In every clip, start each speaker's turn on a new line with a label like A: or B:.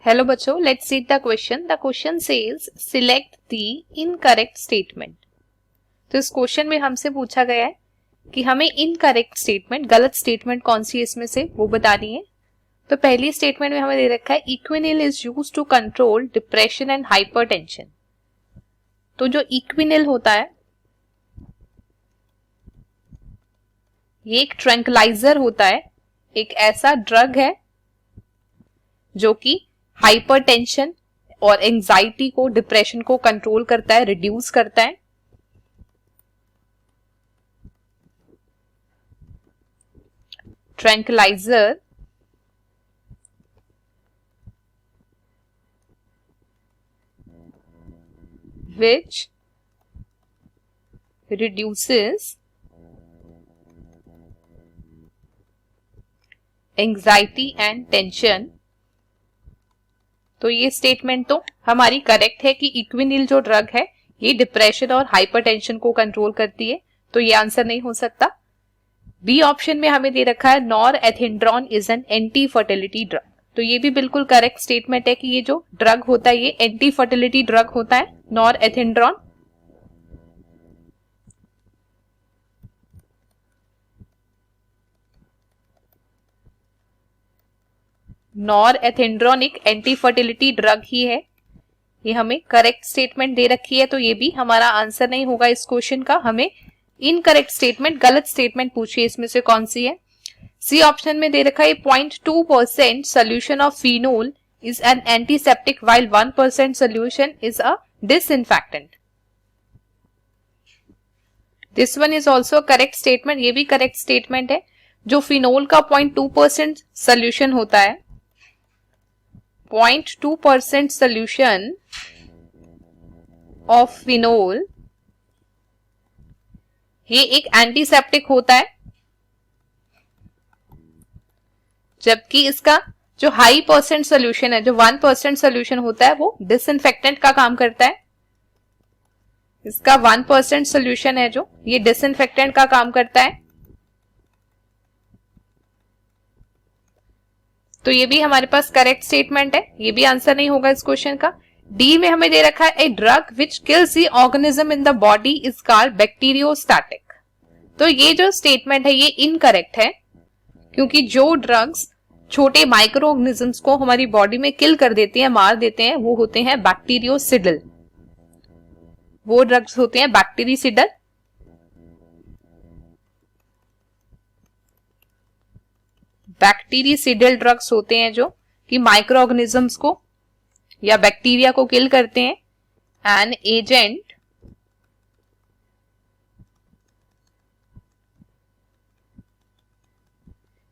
A: Hello बच्चों, let's see the question. The question says select the incorrect statement. तो इस question में हमसे पूछा गया है कि हमें इनकरेक्ट स्टेटमेंट, गलत स्टेटमेंट कौन सी इसमें से वो बतानी है. तो पहली स्टेटमेंट में हमें दे रखा है Equanil is used to control depression and hypertension. तो जो इक्विनिल होता है ये एक ट्रैंक्विलाइजर होता है, एक ऐसा ड्रग है जो कि हाइपरटेंशन और एंजाइटी को, डिप्रेशन को कंट्रोल करता है, रिड्यूस करता है. Tranquilliser which reduces anxiety and tension. तो ये स्टेटमेंट तो हमारी करेक्ट है कि इक्विनिल जो ड्रग है ये डिप्रेशन और हाइपरटेंशन को कंट्रोल करती है, तो ये आंसर नहीं हो सकता. बी ऑप्शन में हमें दे रखा है norethindrone is an anti fertility drug. तो ये भी बिल्कुल करेक्ट स्टेटमेंट है कि ये जो ड्रग होता है ये एंटी फर्टिलिटी ड्रग होता है, नॉरएथिंड्रोन. नॉरएथिंड्रोन एक एंटी फर्टिलिटी ड्रग ही है. ये हमें करेक्ट स्टेटमेंट दे रखी है, तो ये भी हमारा आंसर नहीं होगा इस क्वेश्चन का. हमें इनकरेक्ट स्टेटमेंट, गलत स्टेटमेंट पूछिए इसमें से कौन सी है. सी ऑप्शन में दे रखा है 0.2% solution of phenol is an antiseptic while 1% solution is a disinfectant. This one is also correct statement. ये भी करेक्ट स्टेटमेंट है. जो फिनोल का 0.2% सोल्यूशन होता है, 0.2% सोल्यूशन ऑफ फिनोल, ये एक एंटीसेप्टिक होता है, जबकि इसका जो हाई परसेंट सोल्यूशन है, जो 1% सोल्यूशन होता है, वो डिसइंफेक्टेंट का काम करता है. इसका 1% सोल्यूशन है जो ये डिसइंफेक्टेंट का काम करता है. तो ये भी हमारे पास करेक्ट स्टेटमेंट है. ये भी आंसर नहीं होगा इस क्वेश्चन का. डी में हमें दे रखा है a drug which kills the organism in the body is called bacteriostatic. तो ये जो स्टेटमेंट है ये इनकरेक्ट है, क्योंकि जो ड्रग्स छोटे माइक्रो ऑर्गेनिजम्स को हमारी बॉडी में किल कर देते हैं, मार देते हैं, वो होते हैं बैक्टीरियोसिडल. वो ड्रग्स होते हैं बैक्टीरियोसिडल. बैक्टीरियोसिडल ड्रग्स होते हैं जो कि माइक्रो ऑर्गेनिजम्स को या बैक्टीरिया को किल करते हैं. An agent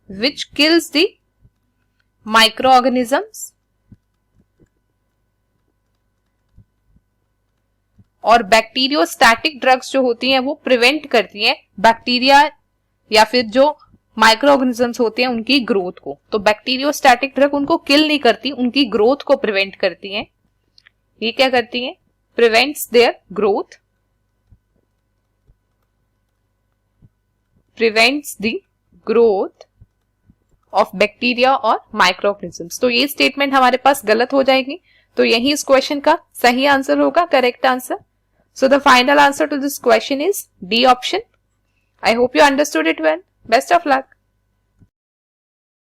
A: which kills the microorganisms. और बैक्टीरियोस्टैटिक ड्रग्स जो होती हैं वो प्रिवेंट करती हैं बैक्टीरिया या फिर जो माइक्रो ऑर्गेनिजम्स होते हैं उनकी ग्रोथ को. तो बैक्टीरियोस्टैटिक ड्रग उनको किल नहीं करती, उनकी ग्रोथ को प्रिवेंट करती हैं. ये क्या करती हैं? Prevents their growth, prevents the growth of bacteria और माइक्रो ऑर्गेनिजम्स. तो ये स्टेटमेंट हमारे पास गलत हो जाएगी. तो यही इस क्वेश्चन का सही आंसर होगा, correct answer. So the final answer to this question is D option. I hope you understood it well. Best of luck.